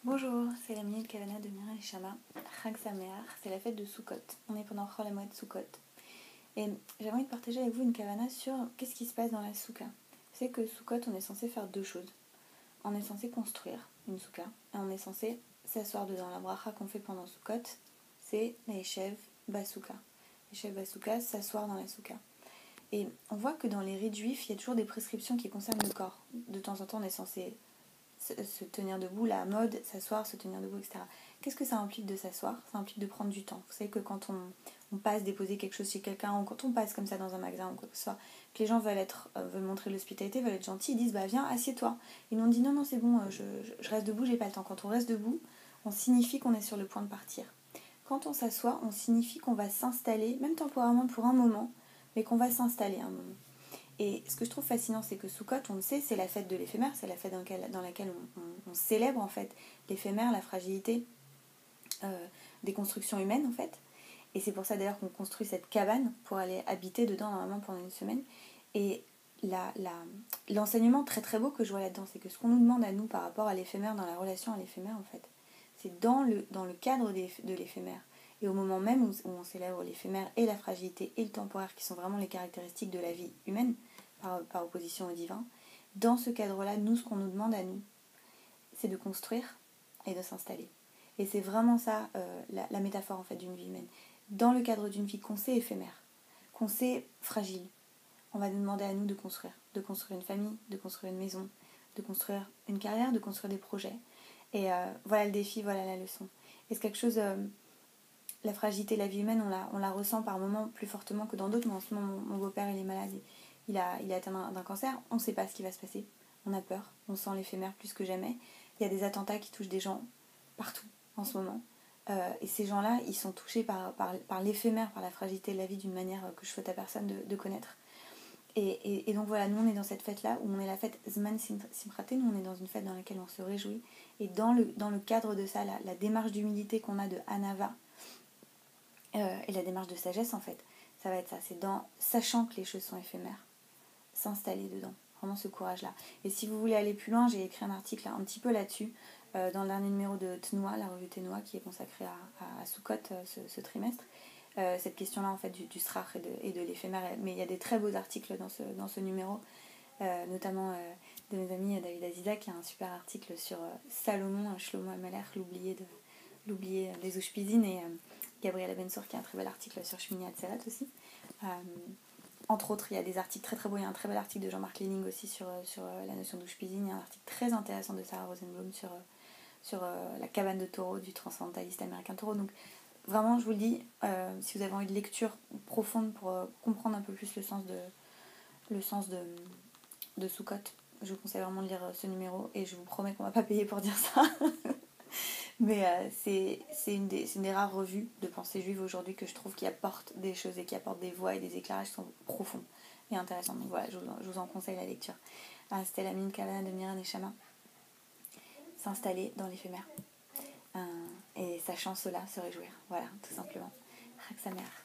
Bonjour, c'est la Minute Kavana de Mira et Shama. Chag Sameach, c'est la fête de Sukkot. On est pendant Chol HaMoed Sukkot. Et j'ai envie de partager avec vous une Kavana sur qu'est-ce qui se passe dans la Soukha. Vous savez que Sukkot, on est censé faire deux choses. On est censé construire une Soukha et on est censé s'asseoir dedans. La bracha qu'on fait pendant Sukkot, c'est la Yeshev Basouka. Yeshev Basouka, s'asseoir dans la Soukha. Et on voit que dans les rites juifs, il y a toujours des prescriptions qui concernent le corps. De temps en temps, on est censé se tenir debout, la mode, s'asseoir, se tenir debout, etc. Qu'est-ce que ça implique de s'asseoir? Ça implique de prendre du temps. Vous savez que quand on passe déposer quelque chose chez quelqu'un, ou quand on passe comme ça dans un magasin ou quoi que ce soit, que les gens veulent montrer l'hospitalité, veulent être gentils, ils disent bah viens, assieds-toi. Et nous on dit non, c'est bon, je reste debout, j'ai pas le temps. Quand on reste debout, on signifie qu'on est sur le point de partir. Quand on s'assoit, on signifie qu'on va s'installer, même temporairement pour un moment, mais qu'on va s'installer un moment. Et ce que je trouve fascinant, c'est que Sukkot, on le sait, c'est la fête de l'éphémère, c'est la fête dans laquelle on célèbre en fait l'éphémère, la fragilité des constructions humaines en fait. Et c'est pour ça d'ailleurs qu'on construit cette cabane pour aller habiter dedans normalement pendant une semaine. Et l'enseignement très très beau que je vois là-dedans, c'est que ce qu'on nous demande à nous par rapport à l'éphémère, dans la relation à l'éphémère en fait, c'est dans le cadre de l'éphémère. Et au moment même où on célèbre l'éphémère et la fragilité et le temporaire, qui sont vraiment les caractéristiques de la vie humaine, par opposition au divin, dans ce cadre-là, nous, ce qu'on nous demande à nous, c'est de construire et de s'installer. Et c'est vraiment ça, la métaphore en fait d'une vie humaine. Dans le cadre d'une vie qu'on sait éphémère, qu'on sait fragile, on va nous demander à nous de construire une famille, de construire une maison, de construire une carrière, de construire des projets. Et voilà le défi, voilà la leçon. Et c'est quelque chose, la fragilité de la vie humaine, on la ressent par moments plus fortement que dans d'autres. Mais en ce moment, mon beau-père, il est malade, il a atteint d'un cancer, on ne sait pas ce qui va se passer. On a peur, on sent l'éphémère plus que jamais. Il y a des attentats qui touchent des gens partout en ce moment. Et ces gens-là, ils sont touchés par l'éphémère, par la fragilité de la vie d'une manière que je souhaite à personne de connaître. Et donc voilà, nous on est dans cette fête-là, où on est la fête Zman Simchate, nous on est dans une fête dans laquelle on se réjouit. Et dans le cadre de ça, la démarche d'humilité qu'on a de Hanava, et la démarche de sagesse en fait, ça va être ça, c'est dans sachant que les choses sont éphémères, s'installer dedans, vraiment ce courage-là. Et si vous voulez aller plus loin, j'ai écrit un article un petit peu là-dessus, dans le dernier numéro de Tnoa, la revue Tnoa, qui est consacrée à Sukkot ce trimestre. Cette question-là en fait du srach et de l'éphémère, mais il y a des très beaux articles dans ce numéro, notamment de mes amis David Aziza qui a un super article sur Salomon, Shlomo HaMelech, l'oublié des Ushpizin, et Gabriela Bensour qui a un très bel article sur Shmini Atzerat aussi. Entre autres, il y a des articles très très beaux. Il y a un très bel article de Jean-Marc Léning aussi sur la notion d'Ushpizin. Il y a un article très intéressant de Sarah Rosenblum sur la cabane de taureau du transcendentaliste américain Taureau. Donc vraiment, je vous le dis, si vous avez envie de lecture profonde pour comprendre un peu plus le sens de Sukkot, je vous conseille vraiment de lire ce numéro, et je vous promets qu'on ne va pas payer pour dire ça. Mais c'est une des rares revues de pensée juive aujourd'hui que je trouve qui apporte des choses et qui apporte des voix et des éclairages qui sont profonds et intéressants. Donc voilà, je vous en conseille la lecture. C'était la Minute Kavana de Mira et Shama. S'installer dans l'éphémère. Et sachant cela, se réjouir. Voilà, tout simplement. Chag Sameach.